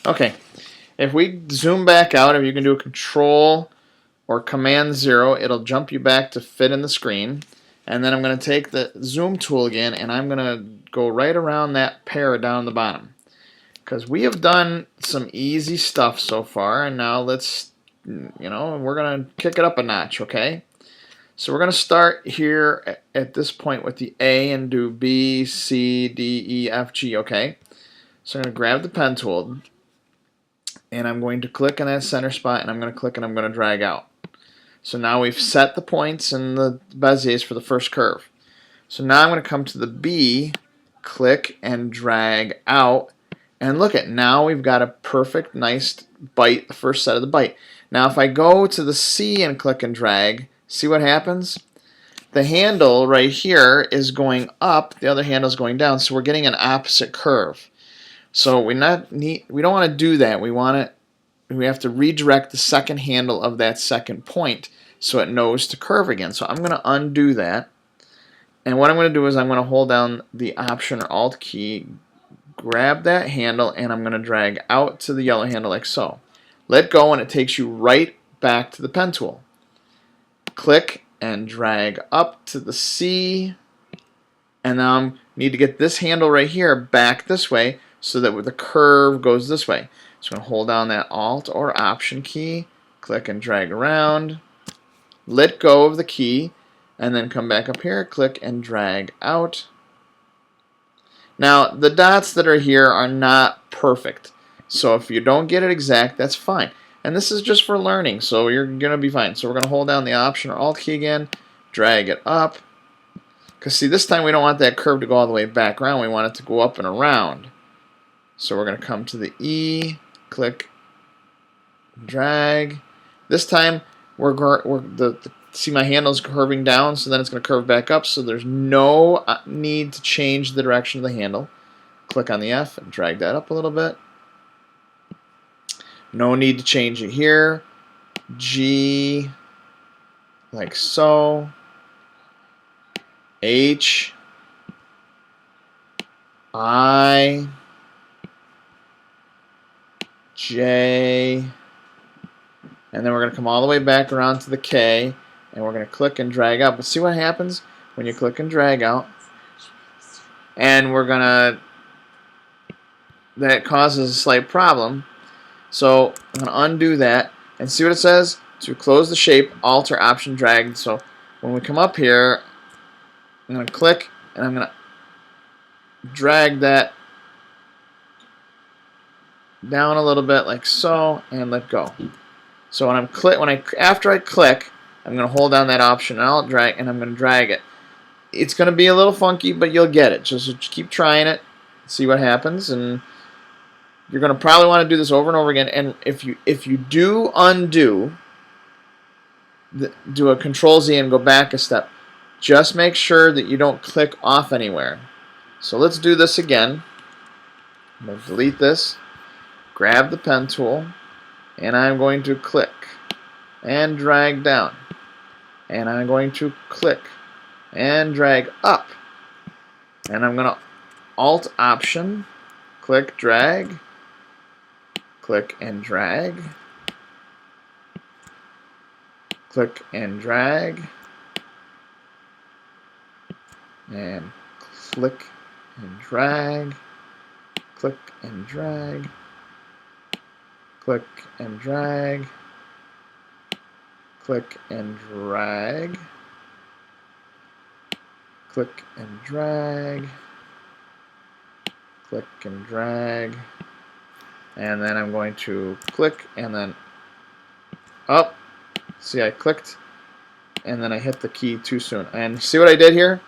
Okay, if we zoom back out, if you can do a Control or Command 0, it'll jump you back to fit in the screen. And then I'm going to take the zoom tool again, and I'm going to go right around that pair down the bottom. Because we have done some easy stuff so far, and now let's, we're going to kick it up a notch, okay? So we're going to start here at this point with the A and do B, C, D, E, F, G, okay? So I'm going to grab the pen tool, and I'm going to click on that center spot, and I'm going to click and I'm going to drag out. So now we've set the points and the Beziers for the first curve. So now I'm going to come to the B, click and drag out, and look at, now we've got a perfect, nice bite, the first set of the bite. Now if I go to the C and click and drag, see what happens? The handle right here is going up, the other handle is going down, so we're getting an opposite curve. So we don't want to do that. We have to redirect the second handle of that second point so it knows to curve again. So I'm going to undo that. And what I'm going to do is I'm going to hold down the Option or Alt key, grab that handle, and I'm going to drag out to the yellow handle like so. Let go and it takes you right back to the pen tool. Click and drag up to the C, and now I need to get this handle right here back this way so that the curve goes this way. So I'm going to hold down that Alt or Option key, click and drag around, let go of the key, and then come back up here, click and drag out. Now the dots that are here are not perfect, so if you don't get it exact, that's fine. And this is just for learning, so you're going to be fine. So we're going to hold down the Option or Alt key again, drag it up. Because see, this time we don't want that curve to go all the way back around, we want it to go up and around. So we're going to come to the E, click, drag. This time see my handle's curving down, so then it's going to curve back up, so there's no need to change the direction of the handle. Click on the F and drag that up a little bit. No need to change it here. G, like so. H, I, J, and then we're going to come all the way back around to the K, and we're going to click and drag out. But see what happens when you click and drag out? And that causes a slight problem. So I'm going to undo that, and see what it says? To close the shape, Alt or Option drag. So when we come up here, I'm going to click, and I'm going to drag that down a little bit like so, and let go. So after I click, I'm going to hold down that Option and Alt drag, and I'm going to drag it. It's going to be a little funky, but you'll get it. Just keep trying it, see what happens, and you're going to probably want to do this over and over again. And if you do undo, do a Control Z and go back a step, just make sure that you don't click off anywhere. So let's do this again. I'm going to delete this, grab the pen tool, and I'm going to click and drag down. And I'm going to click and drag up. And I'm going to Alt Option, click, drag, click and drag, click and drag, and click and drag, click and drag, click and drag, click and drag, click and drag, click and drag, and then I'm going to click and then up. See, I clicked and then I hit the key too soon. And see what I did here?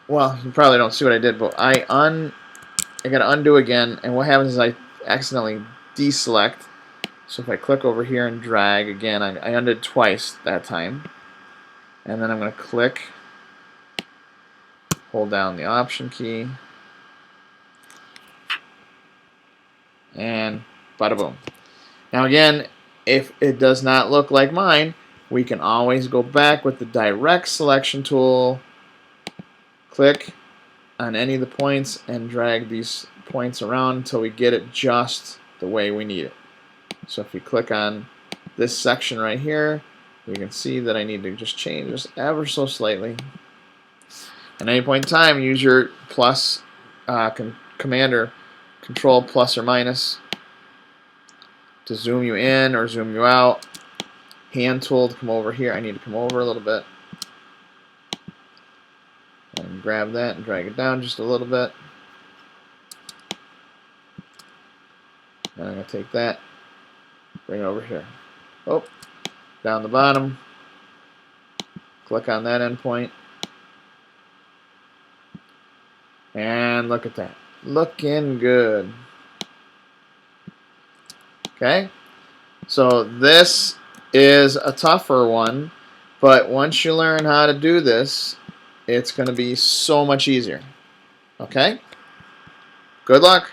Well, you probably don't see what I did, but I gotta undo again, and what happens is I accidentally deselect. So if I click over here and drag again, I undid twice that time. And then I'm gonna click, hold down the Option key, and bada boom. Now again, if it does not look like mine, we can always go back with the Direct Selection tool, click on any of the points and drag these points around until we get it just the way we need it. So if you click on this section right here, you can see that I need to just change this ever so slightly. At any point in time, use your plus command or control plus or minus to zoom you in or zoom you out. Hand tool to come over here. I need to come over a little bit and grab that and drag it down just a little bit. And I'm going to take that, bring it over here. Oh, down the bottom. Click on that endpoint. And look at that. Looking good. Okay? So this is a tougher one, but once you learn how to do this, it's going to be so much easier. Okay? Good luck.